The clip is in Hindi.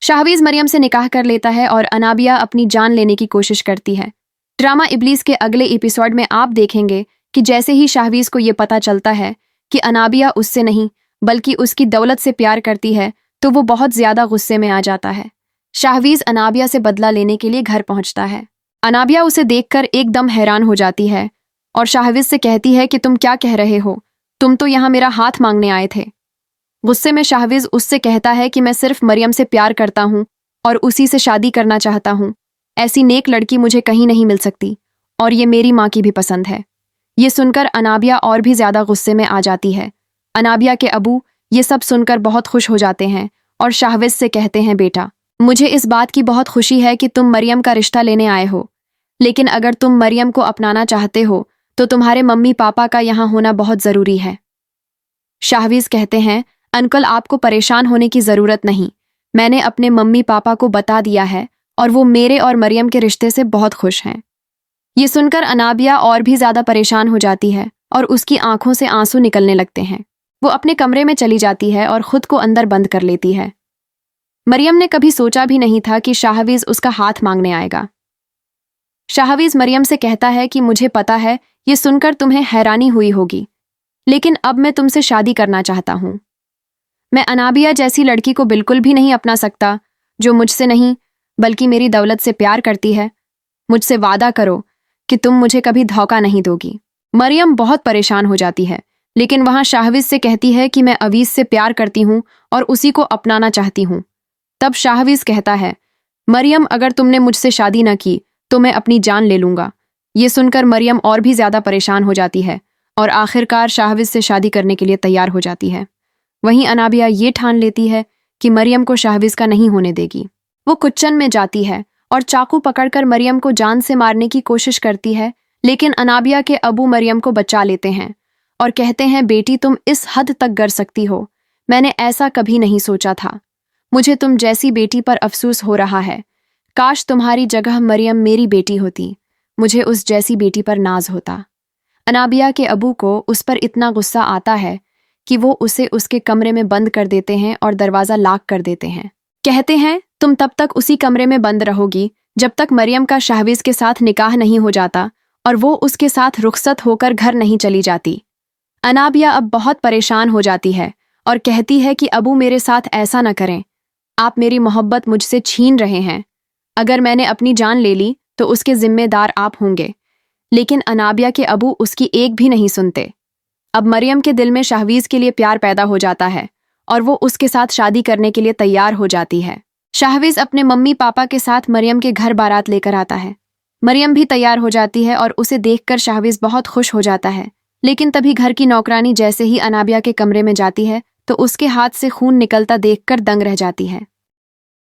शाहवीज मरियम से निकाह कर लेता है और अनाबिया अपनी जान लेने की कोशिश करती है। ड्रामा इब्लीस के अगले एपिसोड में आप देखेंगे कि जैसे ही शाहवीज को ये पता चलता है कि अनाबिया उससे नहीं बल्कि उसकी दौलत से प्यार करती है तो वो बहुत ज्यादा गुस्से में आ जाता है। शाहवीज अनाबिया से बदला लेने के लिए घर पहुंचता है। अनाबिया उसे देखकर एकदम हैरान हो जाती है और शाहवीज से कहती है कि तुम क्या कह रहे हो, तुम तो यहाँ मेरा हाथ मांगने आए थे। गुस्से में शाहवीज उससे कहता है कि मैं सिर्फ मरियम से प्यार करता हूँ और उसी से शादी करना चाहता हूँ। ऐसी नेक लड़की मुझे कहीं नहीं मिल सकती और ये मेरी माँ की भी पसंद है। ये सुनकर अनाबिया और भी ज्यादा गुस्से में आ जाती है। अनाबिया के अबू ये सब सुनकर बहुत खुश हो जाते हैं और शाहवीज से कहते हैं, बेटा मुझे इस बात की बहुत खुशी है कि तुम मरियम का रिश्ता लेने आए हो, लेकिन अगर तुम मरियम को अपनाना चाहते हो तो तुम्हारे मम्मी पापा का यहाँ होना बहुत जरूरी है। शाहवीज कहते हैं, अंकल आपको परेशान होने की जरूरत नहीं, मैंने अपने मम्मी पापा को बता दिया है और वो मेरे और मरियम के रिश्ते से बहुत खुश हैं। ये सुनकर अनाबिया और भी ज्यादा परेशान हो जाती है और उसकी आंखों से आंसू निकलने लगते हैं। वो अपने कमरे में चली जाती है और खुद को अंदर बंद कर लेती है। मरियम ने कभी सोचा भी नहीं था कि शाहवीज उसका हाथ मांगने आएगा। शाहवीज मरियम से कहता है कि मुझे पता है ये सुनकर तुम्हें हैरानी हुई होगी, लेकिन अब मैं तुमसे शादी करना चाहता हूं। मैं अनाबिया जैसी लड़की को बिल्कुल भी नहीं अपना सकता जो मुझसे नहीं बल्कि मेरी दौलत से प्यार करती है। मुझसे वादा करो कि तुम मुझे कभी धोखा नहीं दोगी। मरियम बहुत परेशान हो जाती है, लेकिन वहां शाहवीज से कहती है कि मैं अवीज से प्यार करती हूँ और उसी को अपनाना चाहती हूँ। तब शाहवीज कहता है, मरियम अगर तुमने मुझसे शादी न की तो मैं अपनी जान ले लूंगा। ये सुनकर मरियम और भी ज्यादा परेशान हो जाती है और आखिरकार शाहवीज से शादी करने के लिए तैयार हो जाती है। वहीं अनाबिया ये ठान लेती है कि मरियम को शाहवीज का नहीं होने देगी। वो किचन में जाती है और चाकू पकड़कर मरियम को जान से मारने की कोशिश करती है, लेकिन अनाबिया के अबू मरियम को बचा लेते हैं और कहते हैं, बेटी तुम इस हद तक गर सकती हो, मैंने ऐसा कभी नहीं सोचा था। मुझे तुम जैसी बेटी पर अफसोस हो रहा है। काश तुम्हारी जगह मरियम मेरी बेटी होती, मुझे उस जैसी बेटी पर नाज होता। अनाबिया के अबू को उस पर इतना गुस्सा आता है कि वो उसे उसके कमरे में बंद कर देते हैं और दरवाज़ा लॉक कर देते हैं। कहते हैं, तुम तब तक उसी कमरे में बंद रहोगी जब तक मरियम का शाहवीज के साथ निकाह नहीं हो जाता और वो उसके साथ रुखसत होकर घर नहीं चली जाती। अनाबिया अब बहुत परेशान हो जाती है और कहती है कि अबू मेरे साथ ऐसा न करें, आप मेरी मोहब्बत मुझसे छीन रहे हैं। अगर मैंने अपनी जान ले ली तो उसके जिम्मेदार आप होंगे। लेकिन अनाबिया के अबू उसकी एक भी नहीं सुनते। अब मरियम के दिल में शाहवीज के लिए प्यार पैदा हो जाता है और वो उसके साथ शादी करने के लिए तैयार हो जाती है। शाहवीज अपने मम्मी पापा के साथ मरियम के घर बारात लेकर आता है। मरियम भी तैयार हो जाती है और उसे देखकर शाहवीज बहुत खुश हो जाता है, लेकिन तभी घर की नौकरानी जैसे ही अनाबिया के कमरे में जाती है तो उसके हाथ से खून निकलता देखकर दंग रह जाती है।